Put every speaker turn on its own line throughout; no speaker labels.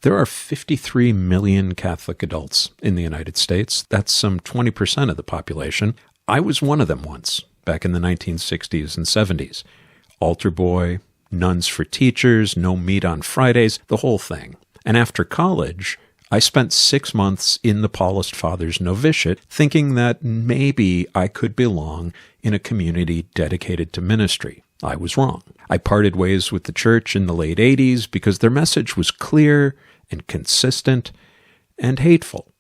There are 53 million Catholic adults in the United States. That's some 20% of the population. I was one of them once, back in the 1960s and 70s. Altar boy, nuns for teachers, no meat on Fridays, the whole thing. And after college, I spent 6 months in the Paulist Father's novitiate, thinking that maybe I could belong in a community dedicated to ministry. I was wrong. I parted ways with the church in the late 80s because their message was clear and consistent and hateful.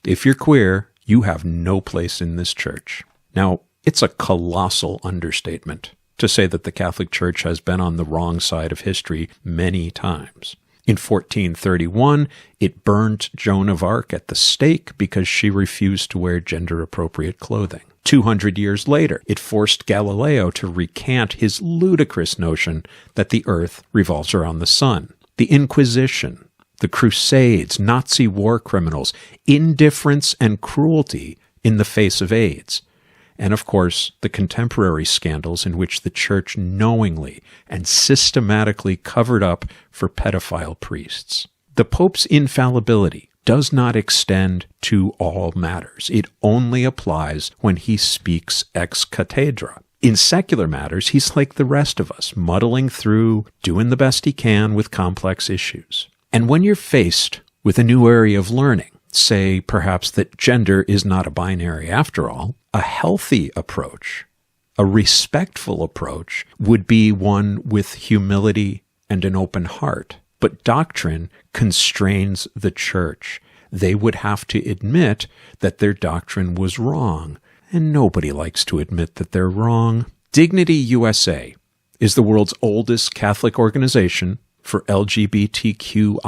If you're queer, you have no place in this church. Now, it's a colossal understatement to say that the Catholic Church has been on the wrong side of history many times. In 1431, it burned Joan of Arc at the stake because she refused to wear gender-appropriate clothing. 200 years later, it forced Galileo to recant his ludicrous notion that the earth revolves around the sun. The Inquisition, the Crusades, Nazi war criminals, indifference and cruelty in the face of AIDS. And of course, the contemporary scandals in which the church knowingly and systematically covered up for pedophile priests. The Pope's infallibility does not extend to all matters. It only applies when he speaks ex cathedra. In secular matters, he's like the rest of us, muddling through, doing the best he can with complex issues. And when you're faced with a new area of learning, say perhaps that gender is not a binary after all, a healthy approach, a respectful approach would be one with humility and an open heart. But doctrine constrains the church. They would have to admit that their doctrine was wrong, and nobody likes to admit that they're wrong. Dignity USA is the world's oldest Catholic organization for LGBTQIA+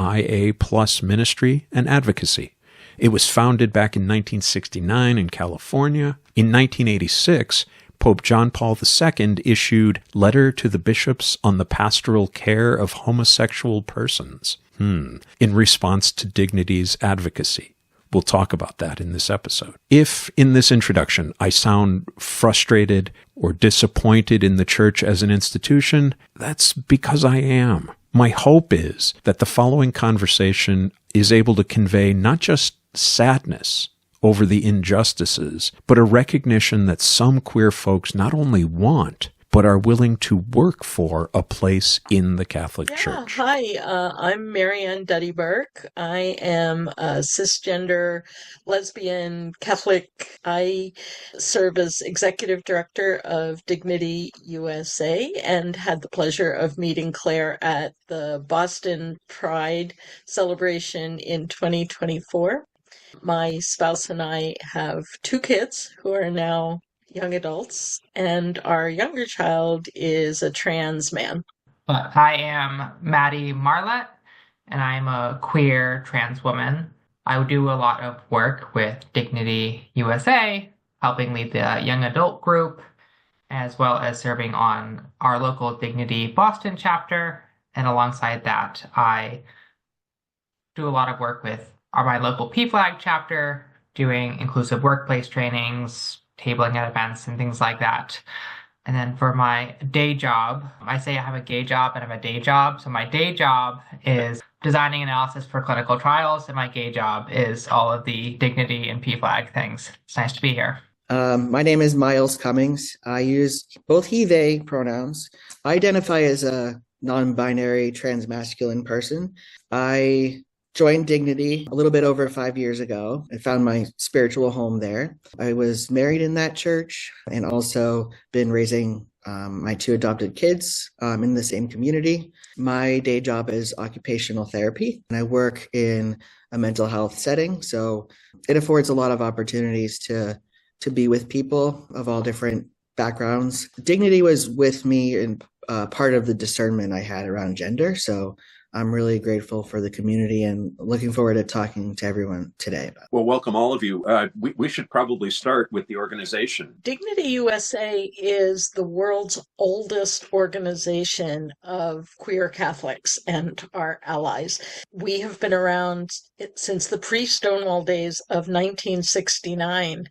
ministry and advocacy. It was founded back in 1969 in California. In 1986, Pope John Paul II issued Letter to the Bishops on the Pastoral Care of Homosexual Persons, in response to Dignity's advocacy. We'll talk about that in this episode. If, in this introduction, I sound frustrated or disappointed in the church as an institution, that's because I am. My hope is that the following conversation is able to convey not just sadness over the injustices, but a recognition that some queer folks not only want, but are willing to work for a place in the Catholic Church.
Hi, I'm Marianne Burke. I am a cisgender lesbian Catholic. I serve as executive director of Dignity USA and had the pleasure of meeting Claire at the Boston Pride celebration in 2024. My spouse and I have 2 kids who are now young adults, and our younger child is a trans man.
But I am Maddie Marlett, and I'm a queer trans woman. I do a lot of work with Dignity USA, helping lead the young adult group, as well as serving on our local Dignity Boston chapter. And alongside that, I do a lot of work with my local PFLAG chapter, doing inclusive workplace trainings, tabling at events, and things like that. And then for my day job, I say I have a gay job and I have a day job. So my day job is designing analysis for clinical trials, and my gay job is all of the Dignity and PFLAG things. It's nice to be here.
My name is Myles Cummings. I use both he, they pronouns. I identify as a non-binary transmasculine person. I joined Dignity a little bit over 5 years ago. I found my spiritual home there. I was married in that church and also been raising my 2 adopted kids in the same community. My day job is occupational therapy, and I work in a mental health setting. So it affords a lot of opportunities to be with people of all different backgrounds. Dignity was with me in part of the discernment I had around gender. So I'm really grateful for the community and looking forward to talking to everyone today about it.
Well, welcome all of you. We should probably start with the organization.
Dignity USA is the world's oldest organization of queer Catholics and our allies. We have been around since the pre-Stonewall days of 1969.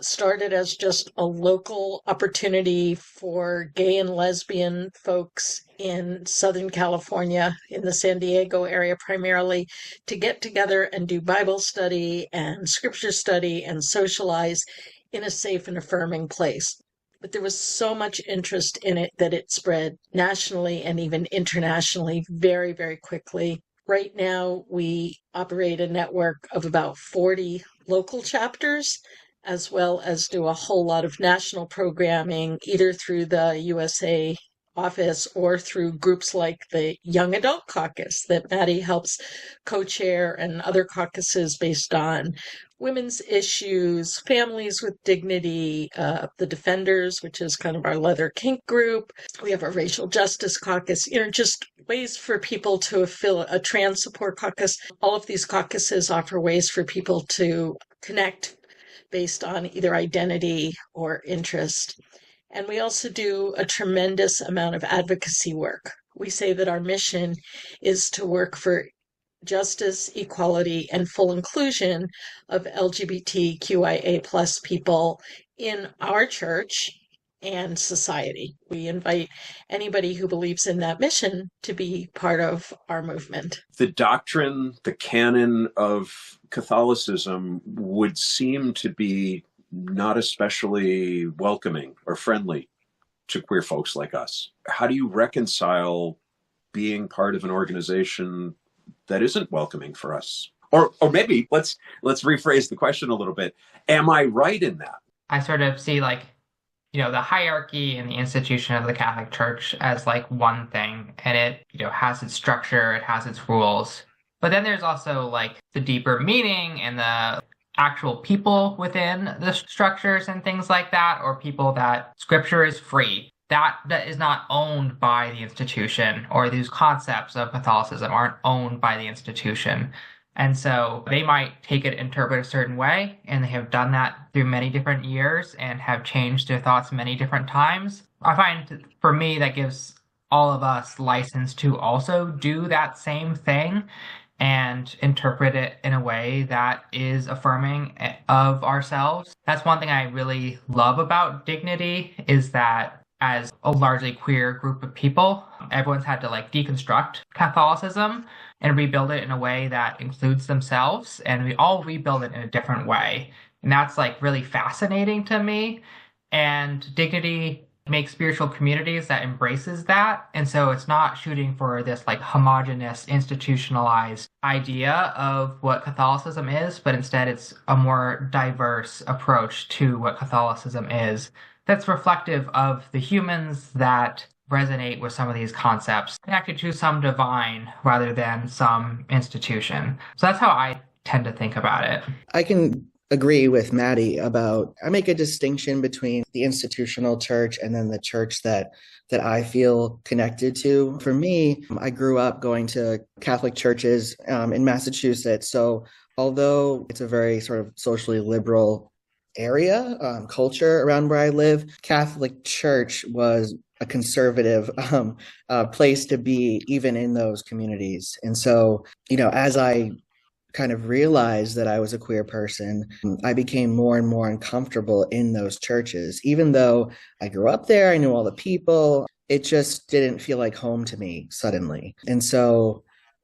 Started as just a local opportunity for gay and lesbian folks in Southern California, in the San Diego area primarily, to get together and do Bible study and scripture study and socialize in a safe and affirming place. But there was so much interest in it that it spread nationally and even internationally very, very quickly. Right now, we operate a network of about 40 local chapters, as well as do a whole lot of national programming, either through the USA office or through groups like the Young Adult Caucus that Maddy helps co-chair, and other caucuses based on women's issues, families with dignity, the Defenders, which is kind of our leather kink group. We have a racial justice caucus, just ways for people to fill a trans support caucus. All of these caucuses offer ways for people to connect based on either identity or interest. And we also do a tremendous amount of advocacy work. We say that our mission is to work for justice, equality, and full inclusion of LGBTQIA plus people in our church and society. We invite anybody who believes in that mission to be part of our movement.
The doctrine, the canon of Catholicism would seem to be not especially welcoming or friendly to queer folks like us. How do you reconcile being part of an organization that isn't welcoming for us? Or maybe let's rephrase the question a little bit. Am I right in that?
I sort of see the hierarchy and the institution of the Catholic Church as one thing, and it, has its structure, it has its rules. But then there's also the deeper meaning and the actual people within the structures and things like that, or people that scripture is free. That is not owned by the institution, or these concepts of Catholicism aren't owned by the institution. And so they might take it, interpret a certain way, and they have done that through many different years and have changed their thoughts many different times. I find, for me, that gives all of us license to also do that same thing and interpret it in a way that is affirming of ourselves. That's one thing I really love about Dignity, is that as a largely queer group of people, everyone's had to deconstruct Catholicism and rebuild it in a way that includes themselves, and we all rebuild it in a different way. And that's really fascinating to me. And Dignity makes spiritual communities that embraces that. And so it's not shooting for this homogenous, institutionalized idea of what Catholicism is, but instead it's a more diverse approach to what Catholicism is that's reflective of the humans that resonate with some of these concepts, connected to some divine rather than some institution. So that's how I tend to think about it.
I can agree with Maddy about, I make a distinction between the institutional church and then the church that I feel connected to. For me, I grew up going to Catholic churches in Massachusetts. So although it's a very sort of socially liberal area, culture around where I live, Catholic Church was a conservative place to be, even in those communities. And so, as I kind of realized that I was a queer person, I became more and more uncomfortable in those churches. Even though I grew up there, I knew all the people, it just didn't feel like home to me suddenly. And so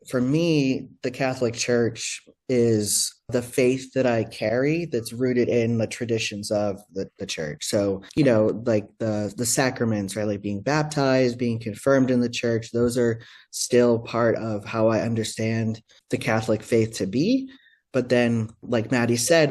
for me, the Catholic Church is the faith that I carry that's rooted in the traditions of the church. So, the sacraments, right? Like being baptized, being confirmed in the church, those are still part of how I understand the Catholic faith to be. But then, like Maddy said,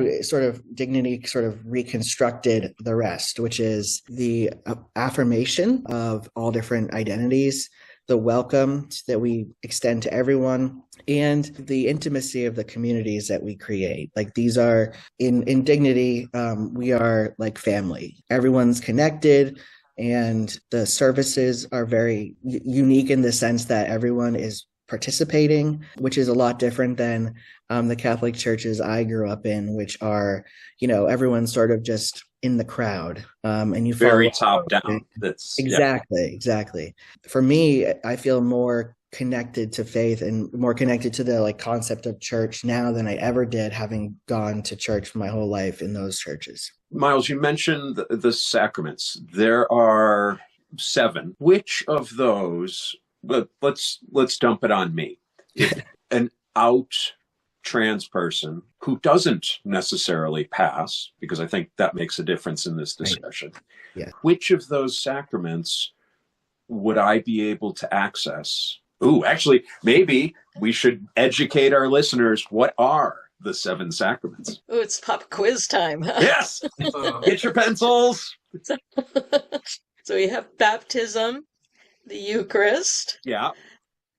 Dignity sort of reconstructed the rest, which is the affirmation of all different identities, the welcome that we extend to everyone, and the intimacy of the communities that we create. These are in Dignity, we are like family. Everyone's connected, and the services are very unique in the sense that everyone is participating, which is a lot different than the Catholic churches I grew up in, which are, everyone's sort of just in the crowd, and you
very top down. That's
exactly. For me, I feel more connected to faith and more connected to the concept of church now than I ever did, having gone to church my whole life in those churches.
Myles, you mentioned the sacraments. There are 7. Which of those, let's dump it on me. If an out trans person who doesn't necessarily pass, because I think that makes a difference in this discussion,
Right. Yeah.
Which of those sacraments would I be able to access? Ooh, actually, maybe we should educate our listeners. What are the 7 sacraments?
Oh, it's pop quiz time. Huh?
Yes. Get your pencils.
So we have baptism, the Eucharist,
Yeah.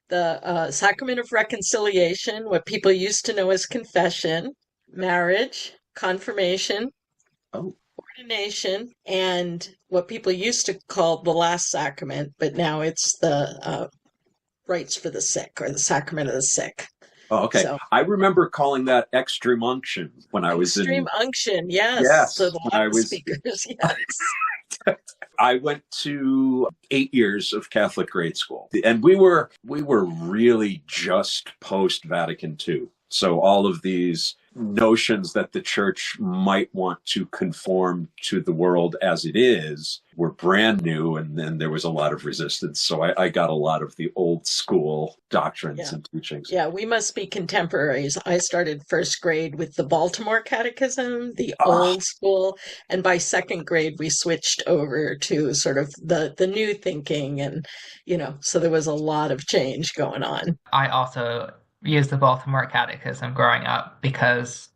the sacrament of reconciliation, what people used to know as confession, marriage, confirmation, ordination, and what people used to call the last sacrament, but now it's the rites for the sick, or the sacrament of the sick.
Oh, okay.
So,
I remember calling that extreme unction when I was
extreme unction, yes.
Yes,
So the
I
Latin
was-
speakers, yes.
I went to 8 years of Catholic grade school, and we were really just post Vatican II. So all of these notions that the church might want to conform to the world as it is were brand new, and then there was a lot of resistance. So I got a lot of the old school doctrines and teachings.
Yeah, we must be contemporaries. I started first grade with the Baltimore Catechism, the old school, and by second grade we switched over to sort of the new thinking, and so there was a lot of change going on.
I also used the Baltimore Catechism growing up because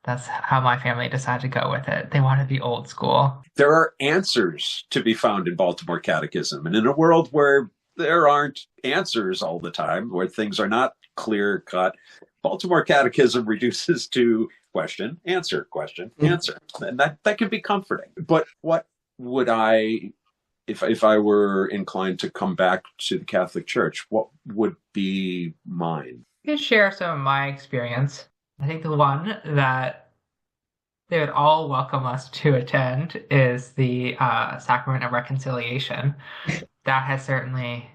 that's how my family decided to go with it. They wanted the old school.
There are answers to be found in Baltimore Catechism, and in a world where there aren't answers all the time, where things are not clear cut, Baltimore Catechism reduces to question, answer, and that can be comforting. But what would I, if I were inclined to come back to the Catholic Church, what would be mine?
I can share some of my experience. I think the one that they would all welcome us to attend is the Sacrament of Reconciliation. That has certainly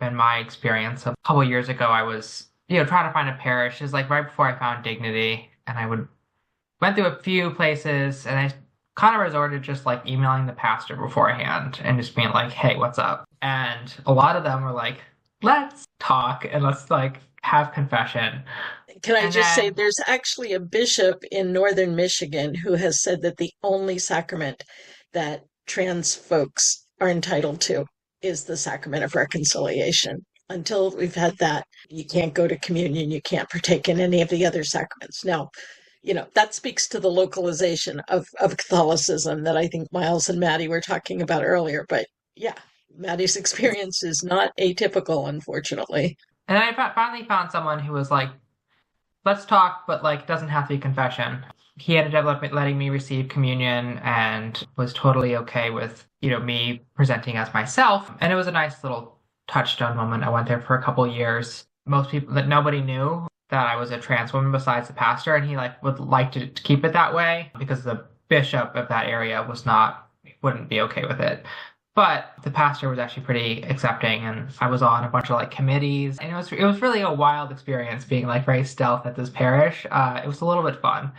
been my experience. A couple of years ago, I was, trying to find a parish. It was like right before I found Dignity, and I went through a few places, and I kind of resorted to just like emailing the pastor beforehand and just being like, "Hey, what's up?" And a lot of them were like, "Let's talk and let's like have confession."
Can I just say, there's actually a bishop in northern Michigan who has said that the only sacrament that trans folks are entitled to is the sacrament of reconciliation. Until we've had that, you can't go to communion, you can't partake in any of the other sacraments. Now, that speaks to the localization of Catholicism that I think Myles and Maddy were talking about earlier. But yeah, Maddy's experience is not atypical, unfortunately.
And I finally found someone who was like, "Let's talk, but like doesn't have to be confession." He ended up letting me receive communion and was totally okay with, me presenting as myself. And it was a nice little touchstone moment. I went there for a couple of years. Most people, that nobody knew that I was a trans woman besides the pastor, and he would like to keep it that way because the bishop of that area wouldn't be okay with it. But the pastor was actually pretty accepting, and I was on a bunch of committees, and it was really a wild experience being very stealth at this parish. It was a little bit fun,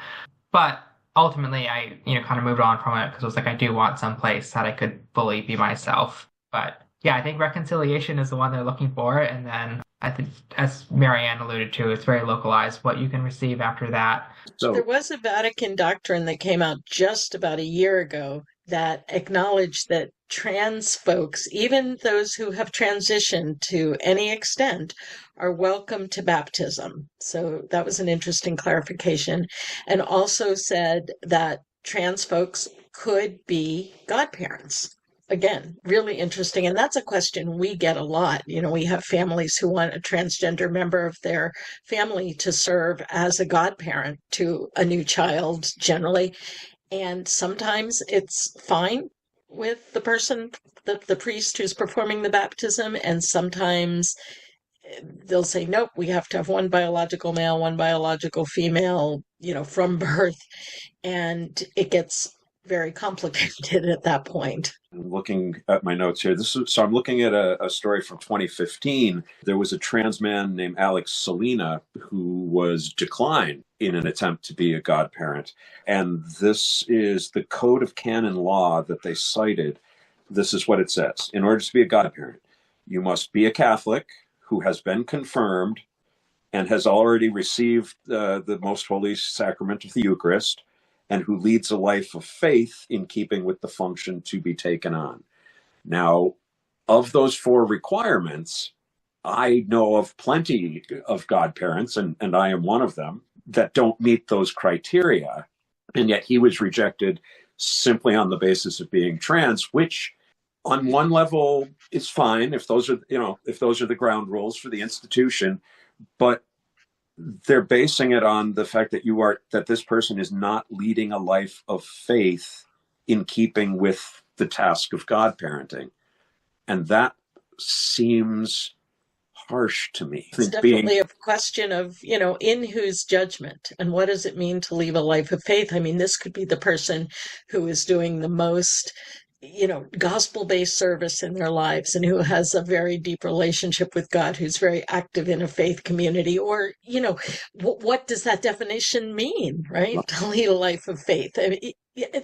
but ultimately I kind of moved on from it because it was I do want some place that I could fully be myself. But yeah, I think reconciliation is the one they're looking for, and then I think, as Marianne alluded to, it's very localized what you can receive after that.
So
there was a Vatican doctrine that came out just about a year ago that acknowledged that trans folks, even those who have transitioned to any extent, are welcome to baptism. So that was an interesting clarification. And also said that trans folks could be godparents. Again, really interesting. And that's a question we get a lot. We have families who want a transgender member of their family to serve as a godparent to a new child, generally. And sometimes it's fine with the person, the priest who's performing the baptism, and sometimes they'll say, nope, we have to have one biological male, one biological female, from birth. And it gets very complicated at that point.
I'm looking at my notes here. So I'm looking at a story from 2015. There was a trans man named Alex Salina who was declined in an attempt to be a godparent. And this is the code of canon law that they cited. This is what it says. In order to be a godparent, you must be a Catholic who has been confirmed and has already received the most holy sacrament of the Eucharist, and who leads a life of faith in keeping with the function to be taken on. Now, of those four requirements, I know of plenty of godparents, and I am one of them, that don't meet those criteria. And yet he was rejected simply on the basis of being trans, which on one level is fine if those are, if those are the ground rules for the institution, but they're basing it on the fact that this person is not leading a life of faith in keeping with the task of godparenting. And that seems harsh to me.
It's definitely a question of, in whose judgment, and what does it mean to leave a life of faith? I mean, this could be the person who is doing the most gospel-based service in their lives and who has a very deep relationship with God, who's very active in a faith community, or, what does that definition mean, right? To lead a life of faith. I mean,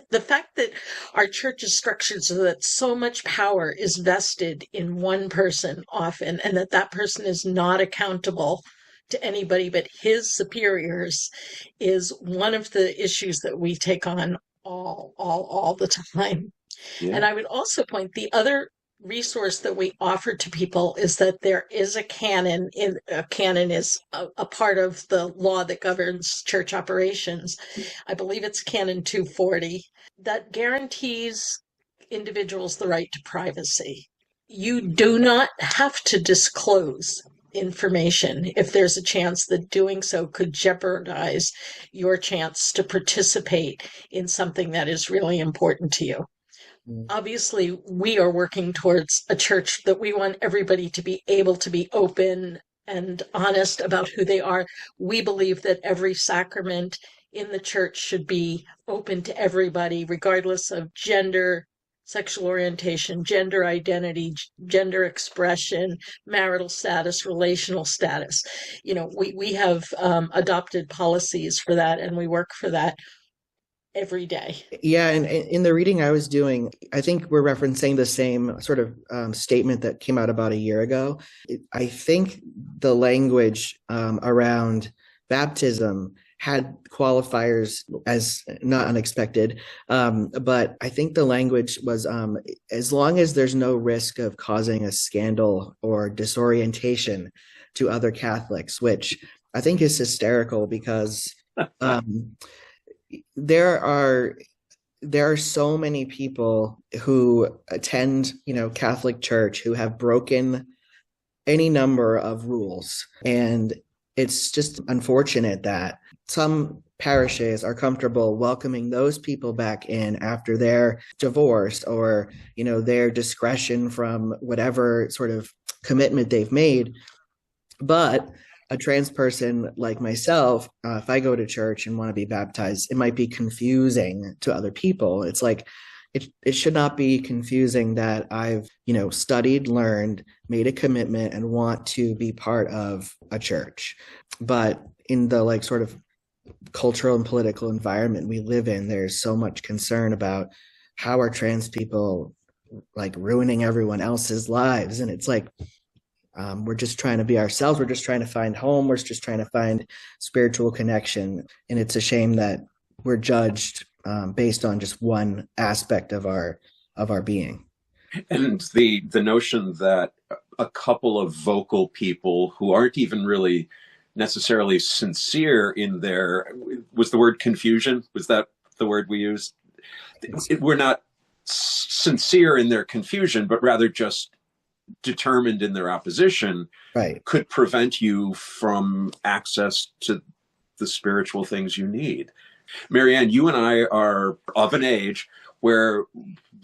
the fact that our church is structured so that so much power is vested in one person often, and that person is not accountable to anybody but his superiors, is one of the issues that we take on all the time. Yeah. And I would also point, the other resource that we offer to people is that there is a canon. A canon is a part of the law that governs church operations. I believe it's Canon 240, that guarantees individuals the right to privacy. You do not have to disclose information if there's a chance that doing so could jeopardize your chance to participate in something that is really important to you. Obviously, we are working towards a church that we want everybody to be able to be open and honest about who they are. We believe that every sacrament in the church should be open to everybody, regardless of gender, sexual orientation, gender identity, gender expression, marital status, relational status. We have adopted policies for that, and we work for that every day.
Yeah, and in the reading I was doing, I think we're referencing the same sort of statement that came out about a year ago. I think the language around baptism had qualifiers as not unexpected, but I think the language was as long as there's no risk of causing a scandal or disorientation to other Catholics, which I think is hysterical because there are so many people who attend, Catholic Church who have broken any number of rules. And it's just unfortunate that some parishes are comfortable welcoming those people back in after they're divorced or, their discretion from whatever sort of commitment they've made. But a trans person like myself, if I go to church and want to be baptized, it might be confusing to other people. It's like, it should not be confusing that I've, studied, learned, made a commitment and want to be part of a church. But in the sort of cultural and political environment we live in, there's so much concern about how are trans people ruining everyone else's lives. And it's like, we're just trying to be ourselves. We're just trying to find home. We're just trying to find spiritual connection. And it's a shame that we're judged based on just one aspect of our being.
And the notion that a couple of vocal people who aren't even really necessarily sincere in their, was the word confusion? Was that the word we used? We're not sincere in their confusion, but rather just determined in their opposition, right, could prevent you from access to the spiritual things you need. Marianne, you and I are of an age where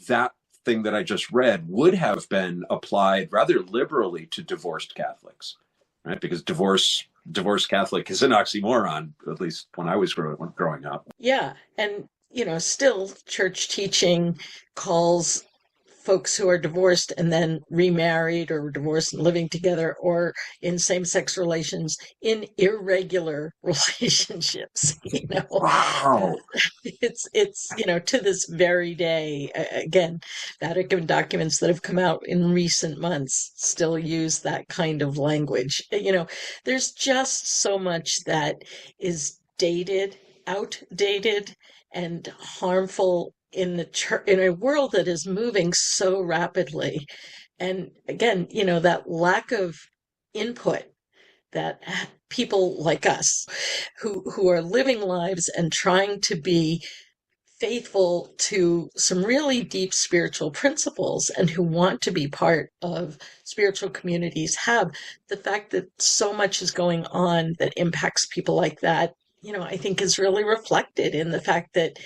that thing that I just read would have been applied rather liberally to divorced Catholics, right? Because divorced Catholic is an oxymoron, at least when I was growing up.
Yeah, and still church teaching calls folks who are divorced and then remarried or divorced and living together or in same-sex relations in irregular relationships.
Wow.
It's to this very day, again, Vatican documents that have come out in recent months still use that kind of language. There's just so much that is dated, outdated, and harmful in the church, in a world that is moving so rapidly. And again, that lack of input that people like us who are living lives and trying to be faithful to some really deep spiritual principles and who want to be part of spiritual communities have, the fact that so much is going on that impacts people like that, I think is really reflected in the fact that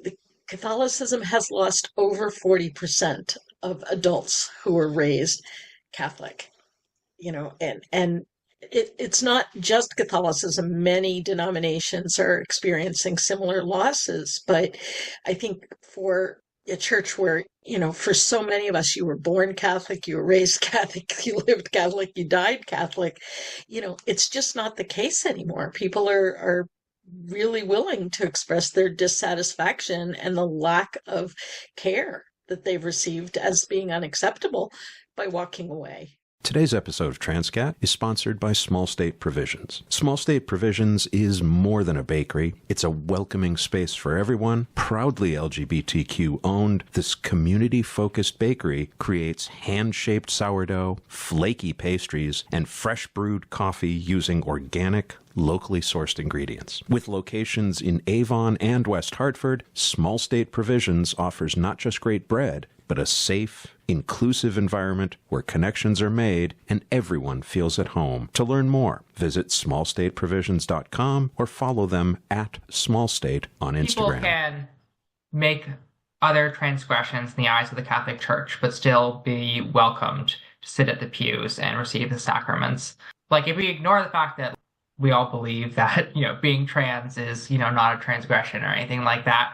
the Catholicism has lost over 40% of adults who were raised Catholic, and it's not just Catholicism. Many denominations are experiencing similar losses, but I think for a church where, for so many of us, you were born Catholic, you were raised Catholic, you lived Catholic, you died Catholic, it's just not the case anymore. People are really willing to express their dissatisfaction and the lack of care that they've received as being unacceptable by walking away.
Today's episode of Transqat is sponsored by Small State Provisions. Small State Provisions is more than a bakery. It's a welcoming space for everyone. Proudly LGBTQ owned, this community-focused bakery creates hand-shaped sourdough, flaky pastries, and fresh brewed coffee using organic, locally sourced ingredients. With locations in Avon and West Hartford, Small State Provisions offers not just great bread, but a safe, inclusive environment where connections are made and everyone feels at home. To learn more, visit smallstateprovisions.com or follow them at smallstate on Instagram.
People can make other transgressions in the eyes of the Catholic Church, but still be welcomed to sit at the pews and receive the sacraments. Like, if we ignore the fact that we all believe that, being trans is, not a transgression or anything like that.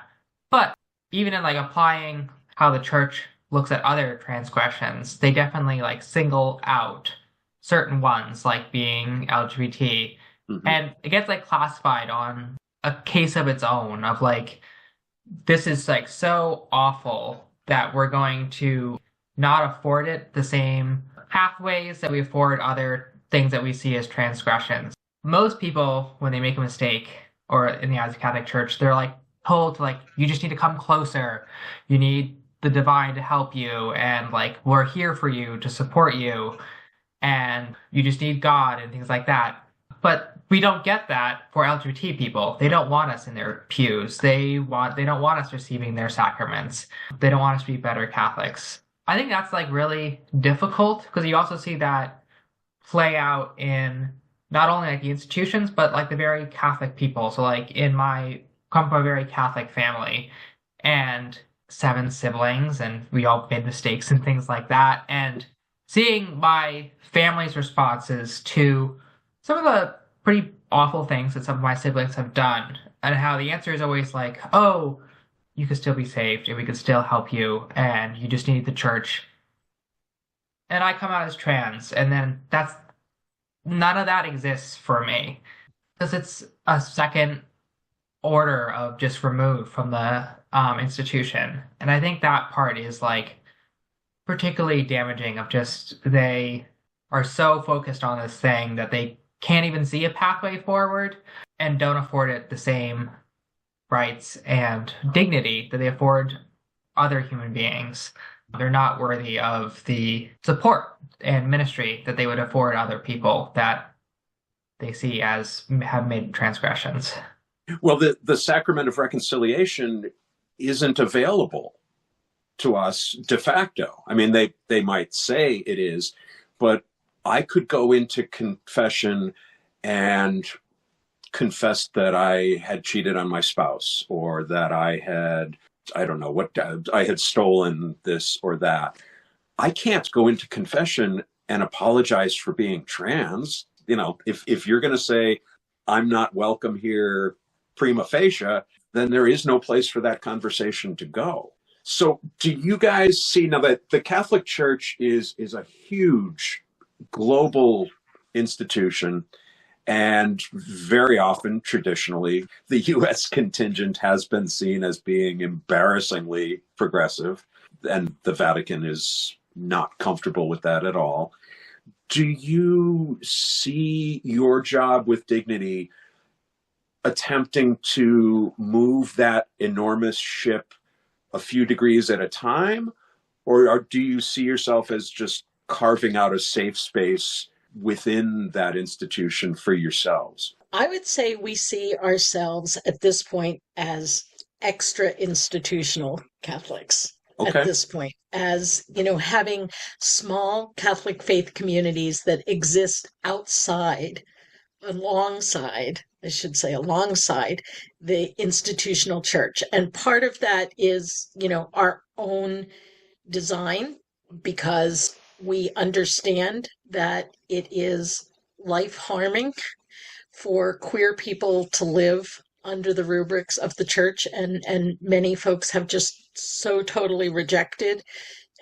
But even in applying how the church looks at other transgressions, they definitely single out certain ones, like being LGBT. Mm-hmm. And it gets classified on a case of its own of this is so awful that we're going to not afford it the same pathways that we afford other things that we see as transgressions. Most people, when they make a mistake, or in the eyes of the Catholic Church, they're told to you just need to come closer. You need the divine to help you, and we're here for you to support you, and you just need God and things like that. But we don't get that for LGBT people. They don't want us in their pews. They don't want us receiving their sacraments. They don't want us to be better Catholics. I think that's really difficult, because you also see that play out in not only the institutions, but the very Catholic people. So come from a very Catholic family and 7 siblings, and we all made mistakes and things like that. And seeing my family's responses to some of the pretty awful things that some of my siblings have done, and how the answer is always oh, you could still be saved and we could still help you and you just need the church. And I come out as trans, and then none of that exists for me, because it's a second order of just removed from the institution. And I think that part is particularly damaging, of just they are so focused on this thing that they can't even see a pathway forward and don't afford it the same rights and dignity that they afford other human beings. They're not worthy of the support and ministry that they would afford other people that they see as have made transgressions.
Well, the sacrament of reconciliation isn't available to us de facto. I mean, they might say it is, but I could go into confession and confess that I had cheated on my spouse, or that I had, I don't know what, I had stolen this or that. I can't go into confession and apologize for being trans. If you're going to say, I'm not welcome here, prima facie, then there is no place for that conversation to go. So do you guys see now that the Catholic Church is a huge global institution, and very often, traditionally, the U.S. contingent has been seen as being embarrassingly progressive, and the Vatican is not comfortable with that at all. Do you see your job with Dignity attempting to move that enormous ship a few degrees at a time? Or do you see yourself as just carving out a safe space within that institution for yourselves?
I would say we see ourselves at this point as extra institutional Catholics.
Okay.
At this point, as having small Catholic faith communities that exist alongside the institutional church. And part of that is, our own design, because we understand that it is life harming for queer people to live under the rubrics of the church, and many folks have just so totally rejected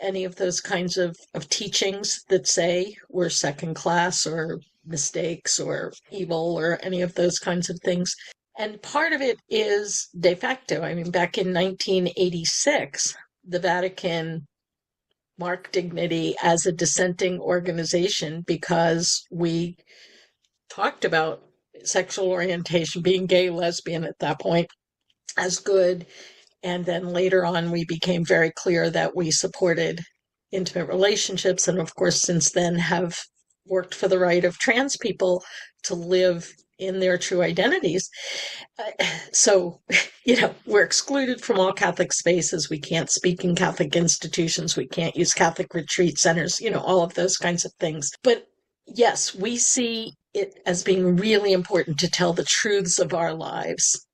any of those kinds of teachings that say we're second class or mistakes or evil or any of those kinds of things. And part of it is de facto. I mean, back in 1986, the Vatican marked Dignity as a dissenting organization because we talked about sexual orientation, being gay, lesbian at that point, as good. And then later on, we became very clear that we supported intimate relationships. And of course, since then have worked for the right of trans people to live in their true identities. So, we're excluded from all Catholic spaces. We can't speak in Catholic institutions. We can't use Catholic retreat centers, all of those kinds of things. But yes, we see it as being really important to tell the truths of our lives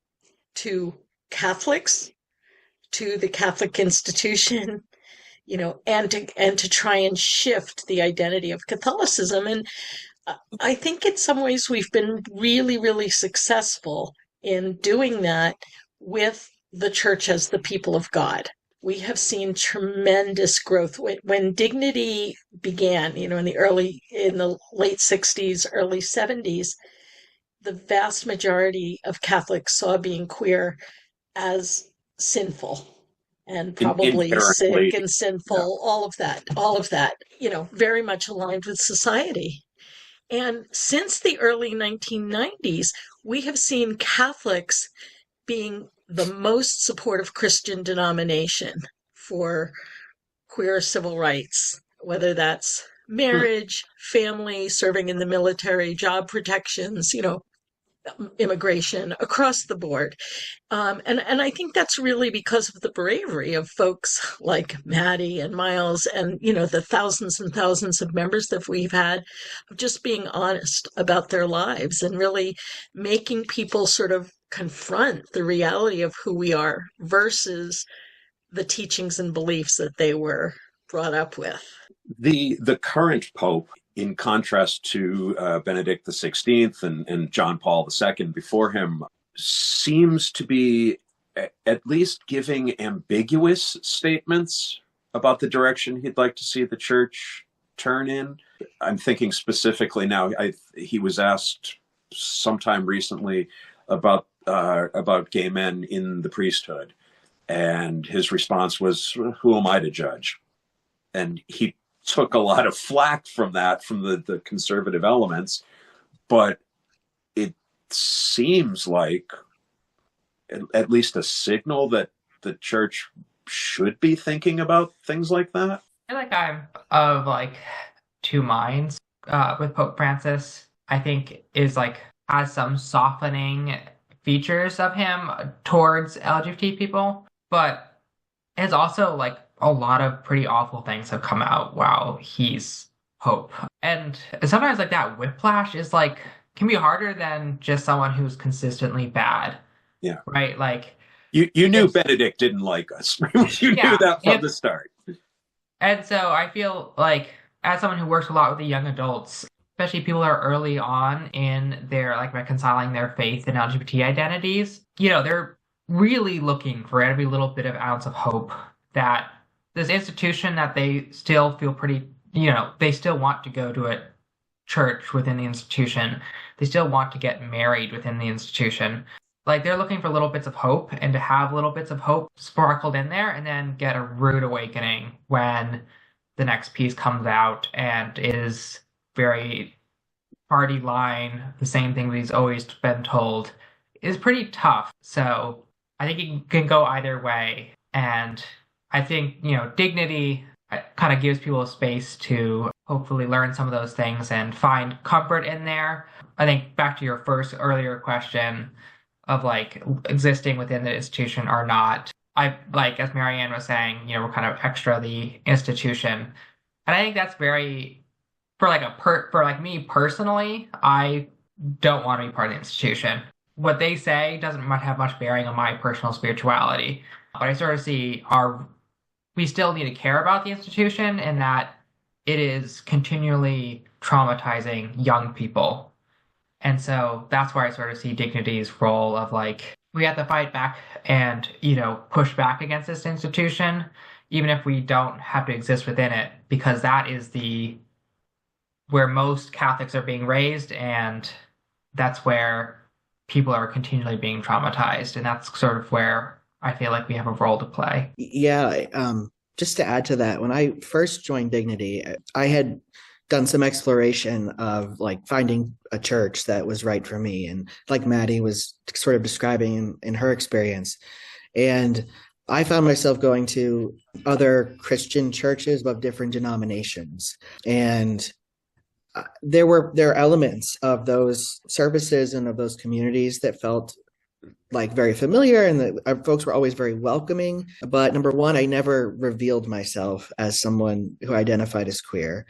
to Catholics, to the Catholic institution, and to try and shift the identity of Catholicism. And I think in some ways we've been really, really successful in doing that with the church as the people of God. We have seen tremendous growth. When Dignity began, in the late 60s, early 70s, the vast majority of Catholics saw being queer as sinful and probably sick and sinful, all of that, very much aligned with society. And since the early 1990s, we have seen Catholics being the most supportive Christian denomination for queer civil rights, whether that's marriage, family, serving in the military, job protections, immigration, across the board. And I think that's really because of the bravery of folks like Maddy and Myles and, the thousands and thousands of members that we've had, of just being honest about their lives and really making people sort of confront the reality of who we are versus the teachings and beliefs that they were brought up with.
The current Pope, in contrast to Benedict XVI and John Paul II before him, seems to be at least giving ambiguous statements about the direction he'd like to see the church turn in. I'm thinking specifically now, he was asked sometime recently about gay men in the priesthood. And his response was, "Who am I to judge?" And he took a lot of flack from that, from the conservative elements. But it seems like at least a signal that the church should be thinking about things like that.
I feel like I'm of two minds with Pope Francis. I think has some softening features of him towards LGBT people, but it's also a lot of pretty awful things have come out while he's Pope. And sometimes that whiplash is can be harder than just someone who's consistently bad.
Yeah.
Right?
You knew Benedict didn't like us. You knew that from the start.
And so I feel as someone who works a lot with the young adults, especially people who are early on in their like reconciling their faith and LGBT identities, they're really looking for every little bit of ounce of hope that this institution that they still feel pretty, they still want to go to a church within the institution. They still want to get married within the institution. Like they're looking for little bits of hope, and to have little bits of hope sparkled in there and then get a rude awakening when the next piece comes out and is very party line, the same thing that he's always been told, is pretty tough. So I think it can go either way. And I think, dignity kind of gives people a space to hopefully learn some of those things and find comfort in there. I think back to your first earlier question of like existing within the institution or not. I like, as Marianne was saying, we're kind of extra the institution. And I think that's very, for like me personally, I don't want to be part of the institution. What they say doesn't have much bearing on my personal spirituality. But I sort of see we still need to care about the institution and that it is continually traumatizing young people. And so that's where I sort of see Dignity's role of like, we have to fight back and, push back against this institution, even if we don't have to exist within it, because that is where most Catholics are being raised, and that's where people are continually being traumatized. And that's sort of where I feel like we have a role to play.
Yeah. Just to add to that, when I first joined Dignity, I had done some exploration of like finding a church that was right for me. And like Maddie was sort of describing in her experience. And I found myself going to other Christian churches of different denominations. And there are elements of those services and of those communities that felt like very familiar, and that folks were always very welcoming. But number one, I never revealed myself as someone who identified as queer.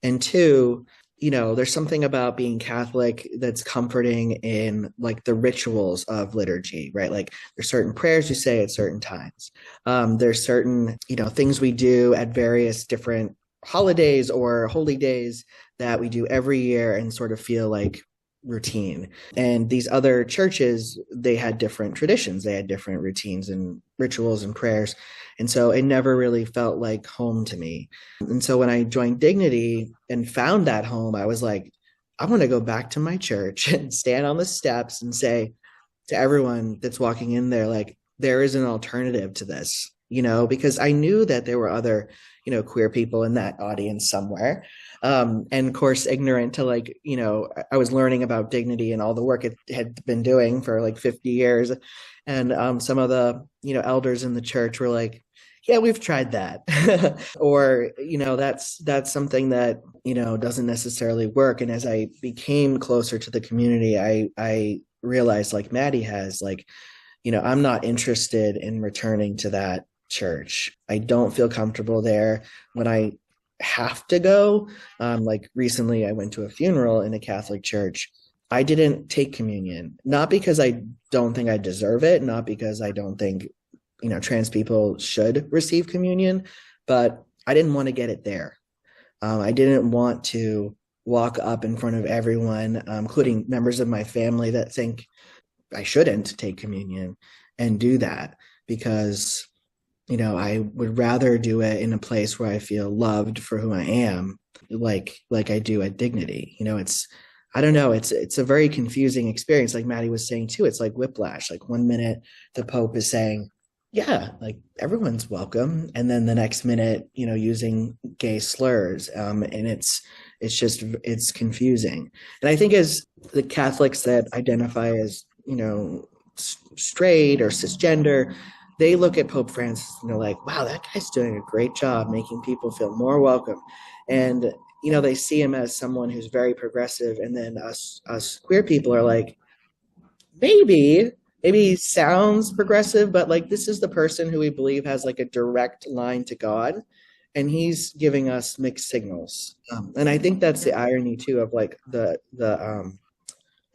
And two, there's something about being Catholic that's comforting in like the rituals of liturgy, right? Like there's certain prayers you say at certain times. There's certain, things we do at various different holidays or holy days that we do every year and sort of feel like routine. And these other churches, they had different traditions, they had different routines and rituals and prayers. And so it never really felt like home to me. And so when I joined Dignity and found that home, I was like, I want to go back to my church and stand on the steps and say to everyone that's walking in there, like, there is an alternative to this, because I knew that there were other, queer people in that audience somewhere. And of course, ignorant to like, I was learning about Dignity and all the work it had been doing for like 50 years. And some of the, elders in the church were like, yeah, we've tried that. Or, that's something that, doesn't necessarily work. And as I became closer to the community, I realized, like Maddie has, like, I'm not interested in returning to that church. I don't feel comfortable there. When I have to go, like recently I went to a funeral in a Catholic church. I didn't take communion, not because I don't think I deserve it, not because I don't think, trans people should receive communion, but I didn't want to get it there. I didn't want to walk up in front of everyone, including members of my family that think I shouldn't take communion, and do that because, I would rather do it in a place where I feel loved for who I am, like I do at Dignity. I don't know. It's a very confusing experience. Like Maddie was saying too, it's like whiplash. Like one minute the Pope is saying, yeah, like everyone's welcome. And then the next minute, using gay slurs. And it's confusing. And I think as the Catholics that identify as, straight or cisgender, they look at Pope Francis and they're like, wow, that guy's doing a great job making people feel more welcome. And, they see him as someone who's very progressive. And then us queer people are like, maybe he sounds progressive, but like this is the person who we believe has like a direct line to God. And he's giving us mixed signals. And I think that's the irony too of like the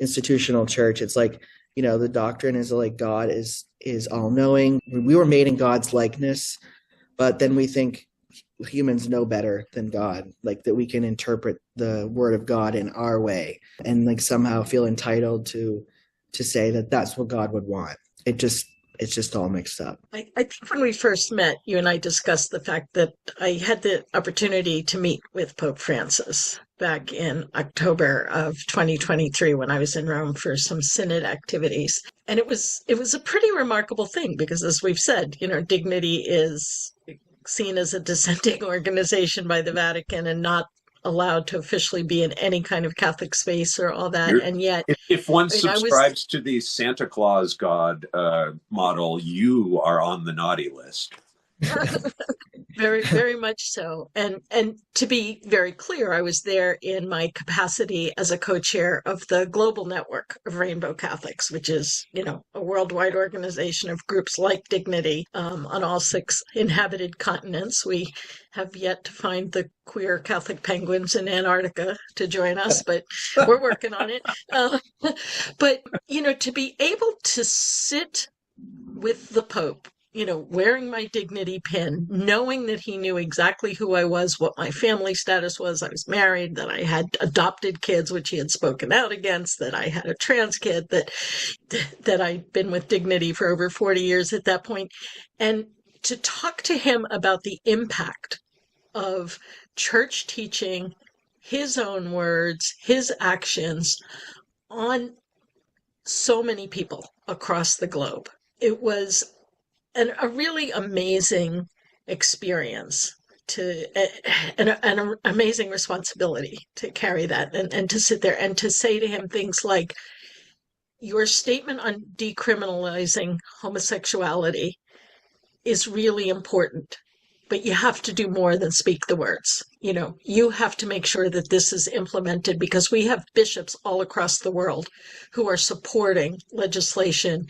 institutional church. It's like, the doctrine is like God is all knowing. We were made in God's likeness, but then we think humans know better than God, like that we can interpret the word of God in our way and like somehow feel entitled to say that that's what God would want. It's just all mixed up.
I think when we first met, you and I discussed the fact that I had the opportunity to meet with Pope Francis back in October of 2023 when I was in Rome for some synod activities. And it was a pretty remarkable thing because, as we've said, Dignity is seen as a dissenting organization by the Vatican and not allowed to officially be in any kind of Catholic space or all that. And yet,
if one
I mean,
subscribes to the Santa Claus God model, you are on the naughty list.
Very, very much so. And to be very clear, I was there in my capacity as a co-chair of the Global Network of Rainbow Catholics, which is, a worldwide organization of groups like Dignity on all 6 inhabited continents. We have yet to find the queer Catholic penguins in Antarctica to join us, but we're working on it. But, to be able to sit with the Pope, wearing my Dignity pin, knowing that he knew exactly who I was, what my family status was. I was married, that I had adopted kids, which he had spoken out against, that I had a trans kid, that I'd been with Dignity for over 40 years at that point. And to talk to him about the impact of church teaching, his own words, his actions on so many people across the globe. It was a really amazing experience and an amazing responsibility to carry that and to sit there and to say to him things like, your statement on decriminalizing homosexuality is really important, but you have to do more than speak the words. You have to make sure that this is implemented because we have bishops all across the world who are supporting legislation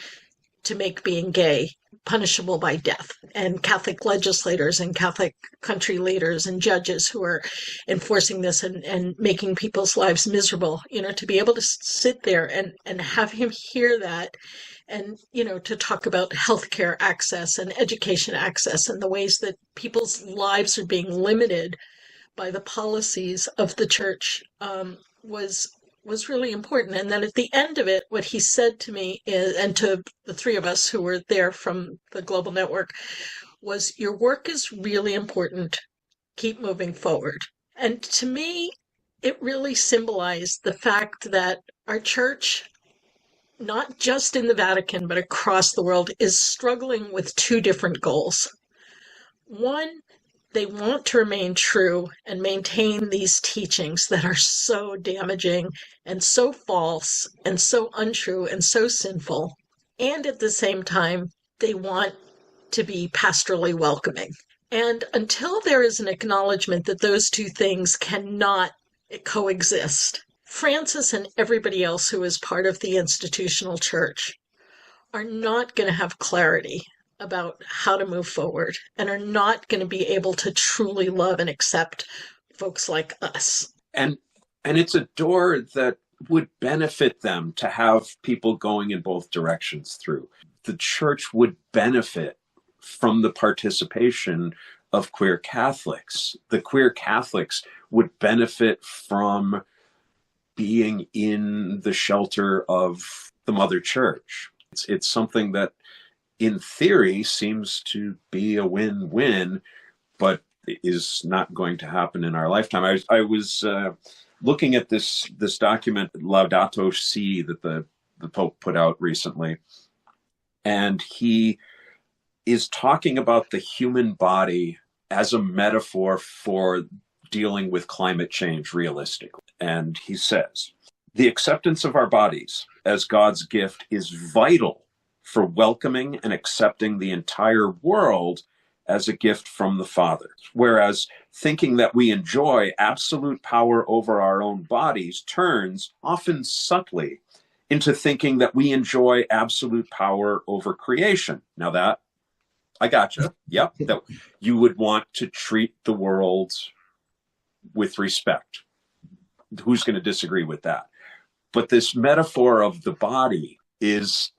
to make being gay punishable by death, and Catholic legislators and Catholic country leaders and judges who are enforcing this and making people's lives miserable, to be able to sit there and have him hear that and, to talk about healthcare access and education access and the ways that people's lives are being limited by the policies of the church was really important. And then at the end of it, what he said to me is, and to the 3 of us who were there from the Global Network, was, your work is really important. Keep moving forward. And to me, it really symbolized the fact that our church, not just in the Vatican, but across the world, is struggling with 2 different goals. One, they want to remain true and maintain these teachings that are so damaging and so false and so untrue and so sinful. And at the same time, they want to be pastorally welcoming. And until there is an acknowledgement that those 2 things cannot coexist, Francis and everybody else who is part of the institutional church are not going to have clarity about how to move forward and are not going to be able to truly love and accept folks like us.
And it's a door that would benefit them to have people going in both directions through. The church would benefit from the participation of queer Catholics. The queer Catholics would benefit from being in the shelter of the Mother Church. It's something that in theory seems to be a win-win, but is not going to happen in our lifetime. I was looking at this document, Laudato Si, that the Pope put out recently, and he is talking about the human body as a metaphor for dealing with climate change realistically. And he says, the acceptance of our bodies as God's gift is vital for welcoming and accepting the entire world as a gift from the Father. Whereas thinking that we enjoy absolute power over our own bodies turns, often subtly, into thinking that we enjoy absolute power over creation. Now that, I gotcha. Yep. That you would want to treat the world with respect. Who's going to disagree with that? But this metaphor of the body is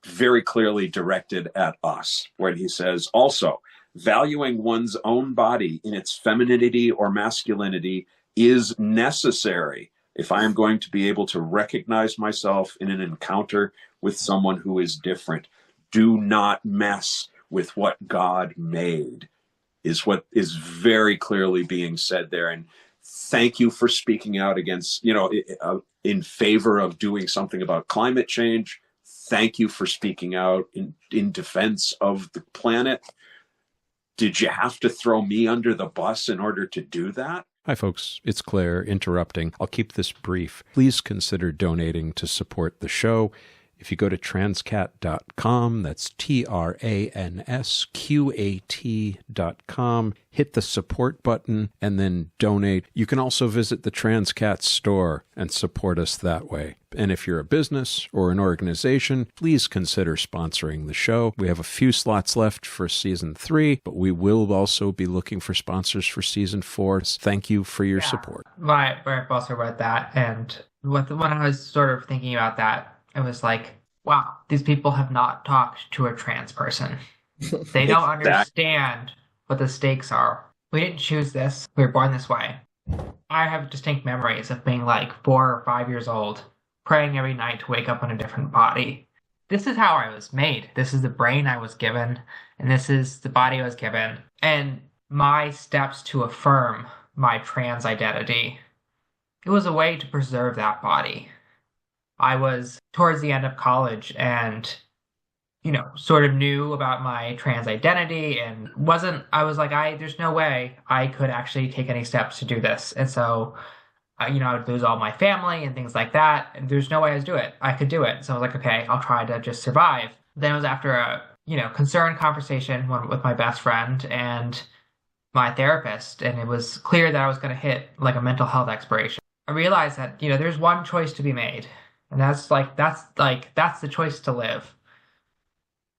very clearly directed at us, where he says, also, Valuing one's own body in its femininity or masculinity is necessary if I am going to be able to recognize myself in an encounter with someone who is different. Do not mess with what God made, is what is very clearly being said there. And thank you for speaking out against, in favor of doing something about climate change. Thank you for speaking out in defense of the planet. Did you have to throw me under the bus in order to do that? Hi, folks. It's Claire interrupting. I'll keep this brief. Please consider donating to support the show. If you go to transqat.com, that's TRANSQAT.com, hit the support button and then donate. You can also visit the Transqat store and support us that way. And if you're a business or an organization, please consider sponsoring the show. We have a few slots left for season 3, but we will also be looking for sponsors for season 4. Thank you for your support.
I've also read that, and when I was sort of thinking about that, it was like, wow, these people have not talked to a trans person. They don't understand what the stakes are. We didn't choose this. We were born this way. I have distinct memories of being like 4 or 5 years old, praying every night to wake up in a different body. This is how I was made. This is the brain I was given, and this is the body I was given. And my steps to affirm my trans identity, it was a way to preserve that body. I was towards the end of college and, sort of knew about my trans identity and I was like, there's no way I could actually take any steps to do this. And so, I would lose all my family and things like that. And there's no way I could do it. So I was like, okay, I'll try to just survive. Then it was after a, concerned conversation with my best friend and my therapist. And it was clear that I was going to hit like a mental health expiration. I realized that, there's one choice to be made. And that's the choice to live.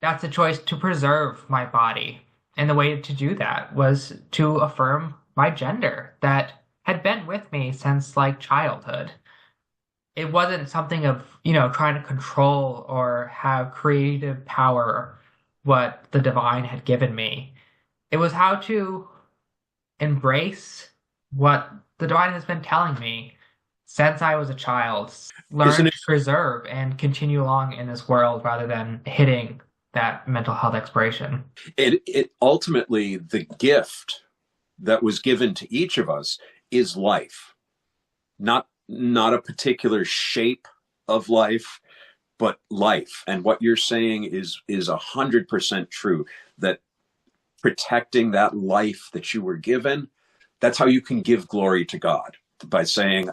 That's the choice to preserve my body. And the way to do that was to affirm my gender that had been with me since like childhood. It wasn't something of, trying to control or have creative power what the divine had given me. It was how to embrace what the divine has been telling me since I was a child, learn to preserve and continue along in this world rather than hitting that mental health expiration.
It ultimately, the gift that was given to each of us is life, not a particular shape of life, but life. And what you're saying is 100% true, that protecting that life that you were given, that's how you can give glory to God, by saying,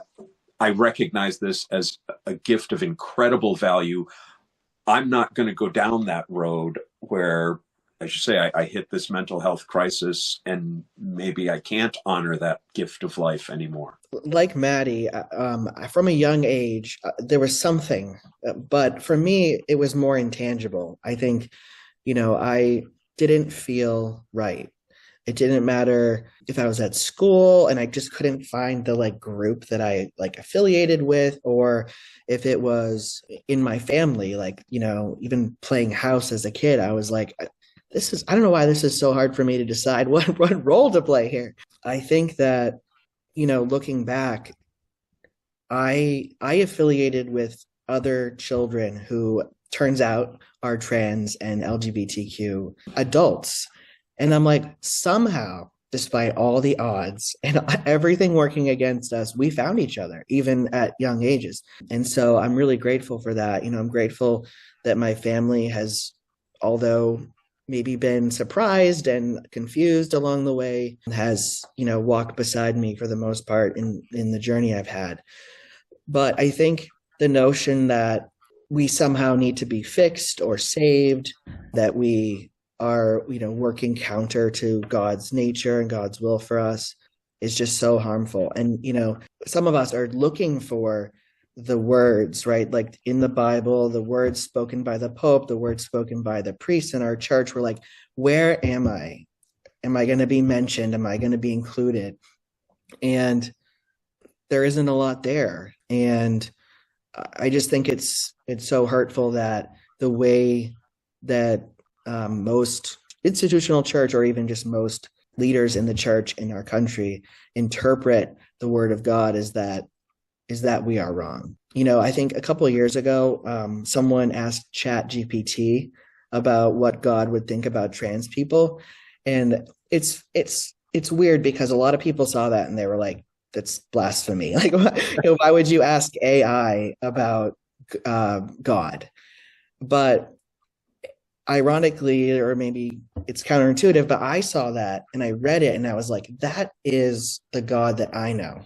I recognize this as a gift of incredible value. I'm not going to go down that road where, as you say, I hit this mental health crisis and maybe I can't honor that gift of life anymore.
Like Maddie, from a young age, there was something, but for me, it was more intangible. I think, I didn't feel right. It didn't matter if I was at school and I just couldn't find the group that I affiliated with, or if it was in my family, even playing house as a kid, I was like, I don't know why this is so hard for me to decide what role to play here. I think that, looking back, I affiliated with other children who turns out are trans and LGBTQ adults. And I'm like, somehow, despite all the odds and everything working against us, we found each other, even at young ages. And so I'm really grateful for that. I'm grateful that my family has, although maybe been surprised and confused along the way, has, walked beside me for the most part in the journey I've had. But I think the notion that we somehow need to be fixed or saved, that we are, working counter to God's nature and God's will for us, is just so harmful. And, some of us are looking for the words, right? Like in the Bible, the words spoken by the Pope, the words spoken by the priests in our church. We're like, where am I? Am I going to be mentioned? Am I going to be included? And there isn't a lot there. And I just think it's so hurtful that the way that most institutional church, or even just most leaders in the church in our country, interpret the word of God is that we are wrong. I think a couple of years ago, someone asked Chat GPT about what God would think about trans people, and it's weird because a lot of people saw that and they were like, "That's blasphemy!" Like, why would you ask AI about God? But ironically, or maybe it's counterintuitive, but I saw that and I read it and I was like, that is the God that I know.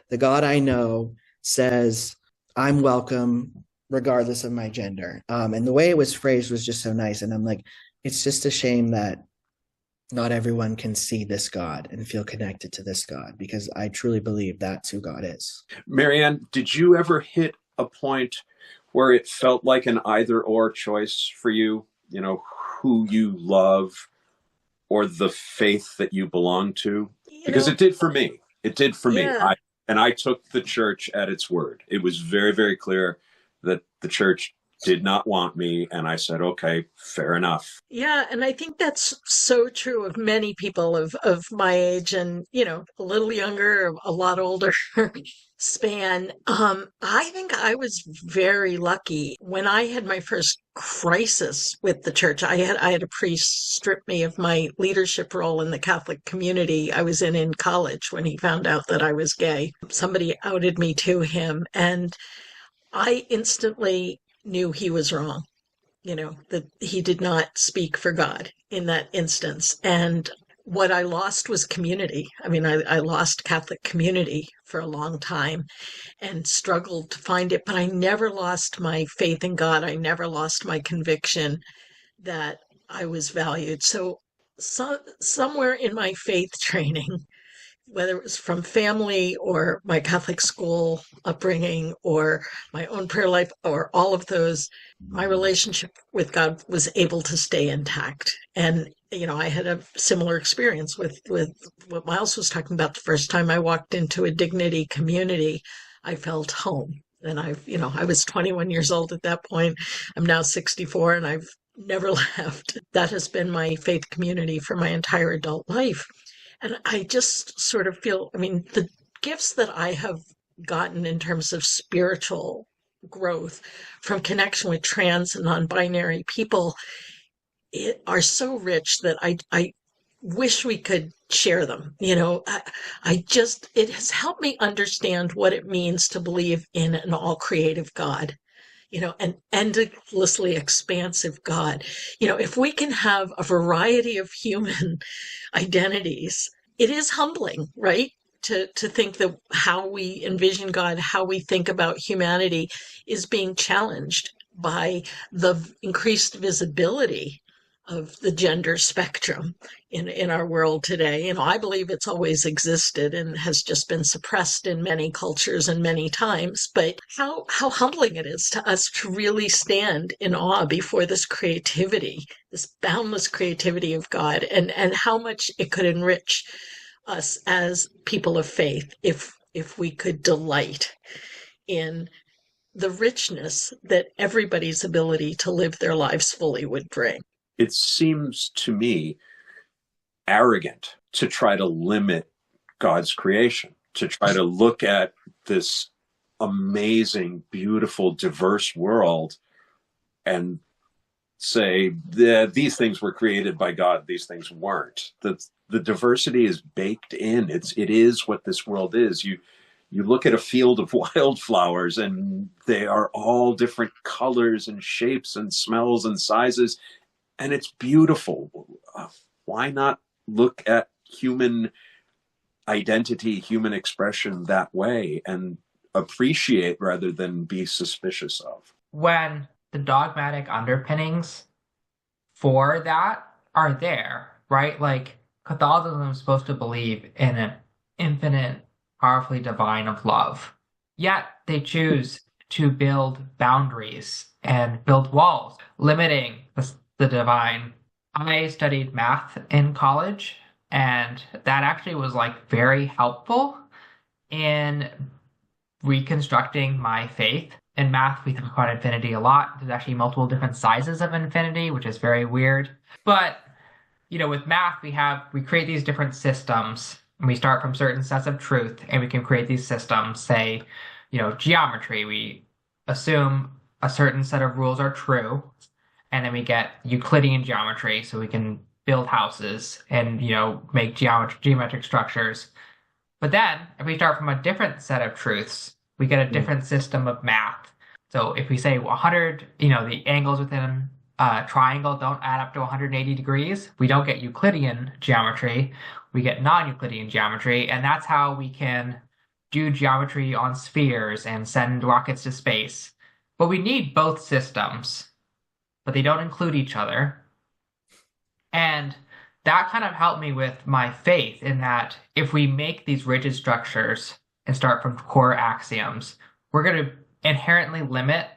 The God I know says, I'm welcome regardless of my gender. And the way it was phrased was just so nice. And I'm like, it's just a shame that not everyone can see this God and feel connected to this God, because I truly believe that's who God is.
Marianne, did you ever hit a point where it felt like an either or choice for you? Who you love or the faith that you belong to? Because it did for me. It did for me. I took the church at its word. It was very, very clear that the church did not want me. And I said, okay, fair enough.
Yeah, and I think that's so true of many people of my age and, a little younger, a lot older span. I think I was very lucky when I had my first crisis with the church. I had a priest strip me of my leadership role in the Catholic community I was in college when he found out that I was gay. Somebody outed me to him, and I instantly knew he was wrong, that he did not speak for God in that instance. And what I lost was community. I mean, I lost Catholic community for a long time and struggled to find it, but I never lost my faith in God. I never lost my conviction that I was valued. So somewhere in my faith training, whether it was from family or my Catholic school upbringing or my own prayer life or all of those, my relationship with God was able to stay intact. And, I had a similar experience with what Myles was talking about. The first time I walked into a Dignity community, I felt home. And I was 21 years old at that point. I'm now 64 and I've never left. That has been my faith community for my entire adult life. And I just sort of feel, the gifts that I have gotten in terms of spiritual growth from connection with trans and non-binary people are so rich that I wish we could share them. It has helped me understand what it means to believe in an all creative God, an endlessly expansive God. If we can have a variety of human identities, it is humbling, right? To think that how we envision God, how we think about humanity is being challenged by the increased visibility of the gender spectrum in our world today. I believe it's always existed and has just been suppressed in many cultures and many times. But how humbling it is to us to really stand in awe before this creativity, this boundless creativity of God, and how much it could enrich us as people of faith if we could delight in the richness that everybody's ability to live their lives fully would bring.
It seems to me arrogant to try to limit God's creation, to try to look at this amazing, beautiful, diverse world and say these things were created by God, these things weren't. The diversity is baked in. It is what this world is. You look at a field of wildflowers and they are all different colors and shapes and smells and sizes. And it's beautiful. Why not look at human identity, human expression that way and appreciate rather than be suspicious of?
When the dogmatic underpinnings for that are there, right? Like Catholicism is supposed to believe in an infinite, powerfully divine of love. Yet they choose to build boundaries and build walls, limiting the divine. I studied math in college, and that actually was very helpful in reconstructing my faith. In math, we talk about infinity a lot. There's actually multiple different sizes of infinity, which is very weird. But with math, we create these different systems, and we start from certain sets of truth, and we can create these systems. Say, geometry, we assume a certain set of rules are true, and then we get Euclidean geometry, so we can build houses and, make geometric structures. But then, if we start from a different set of truths, we get a different system of math. So if we say 100, the angles within a triangle don't add up to 180 degrees, we don't get Euclidean geometry, we get non-Euclidean geometry, and that's how we can do geometry on spheres and send rockets to space. But we need both systems, but they don't include each other. And that kind of helped me with my faith in that if we make these rigid structures and start from core axioms, we're going to inherently limit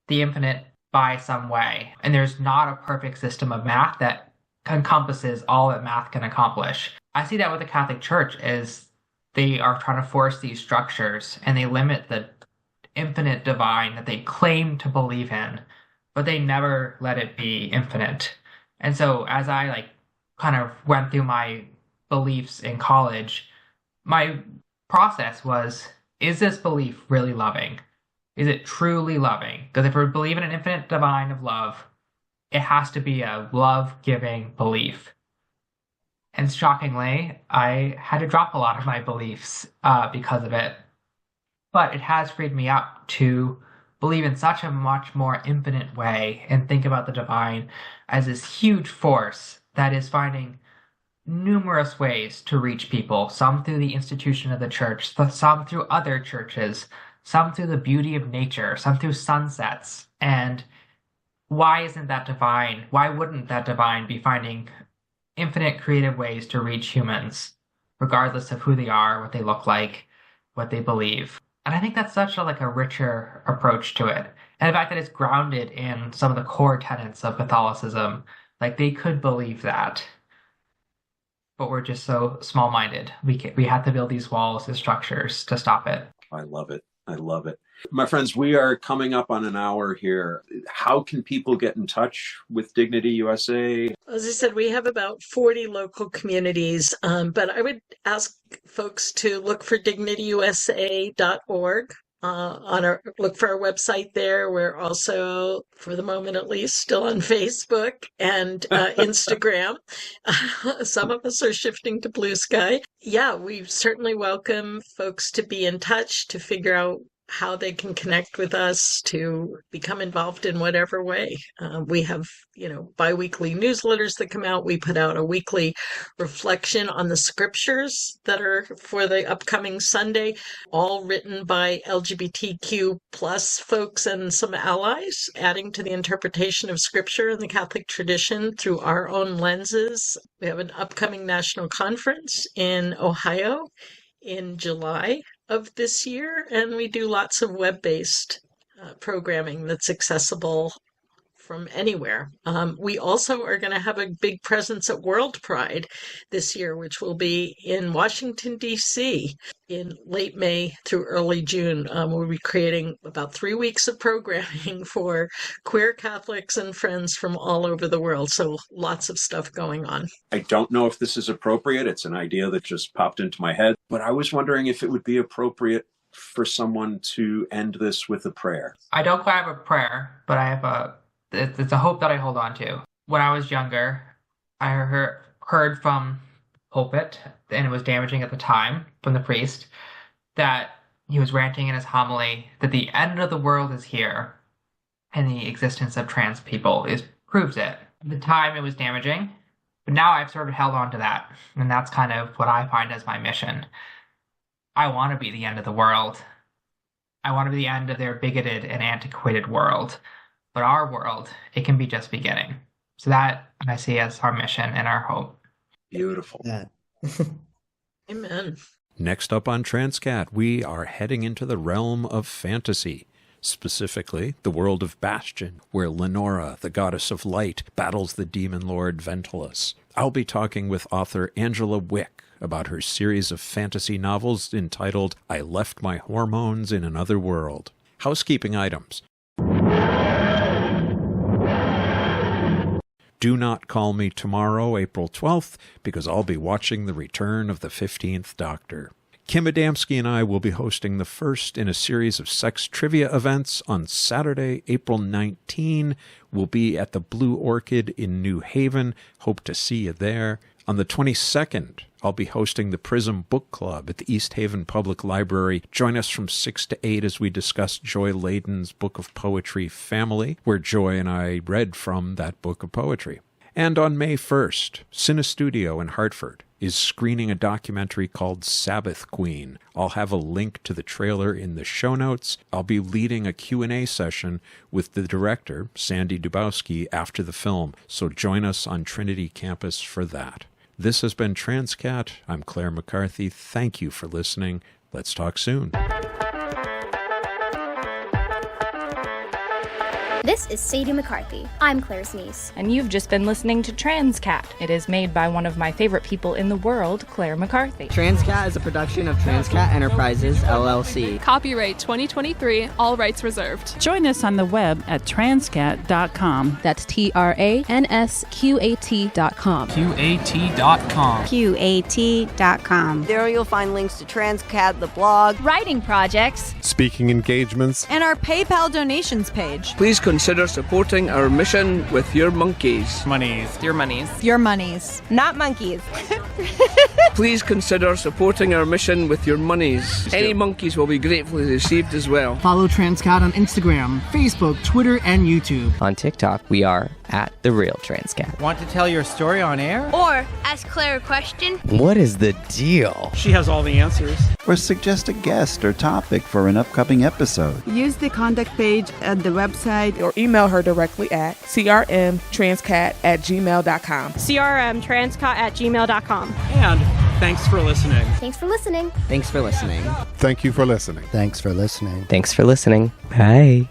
the infinite by some way. And there's not a perfect system of math that encompasses all that math can accomplish. I see that with the Catholic Church as they are trying to force these structures and they limit the infinite divine that they claim to believe in, but they never let it be infinite. And so as I kind of went through my beliefs in college, my process was, is this belief really loving? Is it truly loving? Because if we believe in an infinite divine of love, it has to be a love-giving belief. And shockingly, I had to drop a lot of my beliefs because of it. But it has freed me up to believe in such a much more infinite way and think about the divine as this huge force that is finding numerous ways to reach people, some through the institution of the church, some through other churches, some through the beauty of nature, some through sunsets. And why isn't that divine? Why wouldn't that divine be finding infinite creative ways to reach humans, regardless of who they are, what they look like, what they believe? And I think that's such a richer approach to it. And the fact that it's grounded in some of the core tenets of Catholicism, they could believe that. But we're just so small-minded. We have to build these walls and structures to stop it.
I love it. I love it. My friends, we are coming up on an hour here. How can people get in touch with Dignity USA?
As I said, we have about 40 local communities, but I would ask folks to look for dignityusa.org. Look for our website there. We're also, for the moment at least, still on Facebook and Instagram. Some of us are shifting to Blue Sky. Yeah, we certainly welcome folks to be in touch, to figure out how they can connect with us, to become involved in whatever way. We have, biweekly newsletters that come out. We put out a weekly reflection on the scriptures that are for the upcoming Sunday, all written by LGBTQ plus folks and some allies, adding to the interpretation of scripture in the Catholic tradition through our own lenses. We have an upcoming national conference in Ohio in July of this year, and we do lots of web-based programming that's accessible from anywhere. We also are going to have a big presence at World Pride this year, which will be in Washington, D.C. in late May through early June. We'll be creating about 3 weeks of programming for queer Catholics and friends from all over the world. So lots of stuff going on.
I don't know if this is appropriate. It's an idea that just popped into my head, but I was wondering if it would be appropriate for someone to end this with a prayer.
I don't quite have a prayer, but it's a hope that I hold on to. When I was younger, I heard from pulpit, and it was damaging at the time, from the priest, that he was ranting in his homily that the end of the world is here, and the existence of trans people proves it. At the time, it was damaging, but now I've sort of held on to that, and that's kind of what I find as my mission. I want to be the end of the world. I want to be the end of their bigoted and antiquated world. But our world, it can be just beginning. So that I see as our mission and our hope.
Beautiful.
Yeah.
Amen.
Next up on Transqat, we are heading into the realm of fantasy, specifically the world of Bastion, where Lenora, the goddess of light, battles the demon lord Ventilus. I'll be talking with author Angela Wick about her series of fantasy novels entitled I Left My Hormones in Another World. Housekeeping items. Do not call me tomorrow, April 12th, because I'll be watching the return of the 15th Doctor. Kim Adamski and I will be hosting the first in a series of sex trivia events on Saturday, April 19. We'll be at the Blue Orchid in New Haven. Hope to see you there. On the 22nd, I'll be hosting the Prism Book Club at the East Haven Public Library. Join us from 6 to 8 as we discuss Joy Layden's book of poetry, Family, where Joy and I read from that book of poetry. And on May 1st, Cinestudio in Hartford is screening a documentary called Sabbath Queen. I'll have a link to the trailer in the show notes. I'll be leading a Q&A session with the director, Sandy Dubowski, after the film, so join us on Trinity Campus for that. This has been Transqat. I'm Claire McCarthy. Thank you for listening. Let's talk soon.
This is Sadie McCarthy. I'm Claire's niece.
And you've just been listening to Transqat. It is made by one of my favorite people in the world, Claire McCarthy.
Transqat is a production of Transqat Enterprises, LLC.
Copyright 2023, all rights reserved.
Join us on the web at transqat.com.
That's TRANSQAT.com.
QAT.com.
QAT.com. There you'll find links to Transqat, the blog,
writing projects,
speaking engagements,
and our PayPal donations page.
Please consider supporting our mission with your monkeys.
Monies.
Your monies.
Your monies.
Not monkeys.
Please consider supporting our mission with your monies. Any monkeys will be gratefully received as well.
Follow Transqat on Instagram, Facebook, Twitter, and YouTube.
On TikTok, we are at The Real Transqat.
Want to tell your story on air?
or ask Claire a question.
What is the deal?
She has all the answers.
Or suggest a guest or topic for an upcoming episode.
Use the contact page at the website
or email her directly at crmtranscat@gmail.com.
crmtranscat@gmail.com.
And thanks for listening.
Thanks for listening.
Thanks for listening.
Thank you for listening.
Thanks for listening.
Thanks for listening. Bye.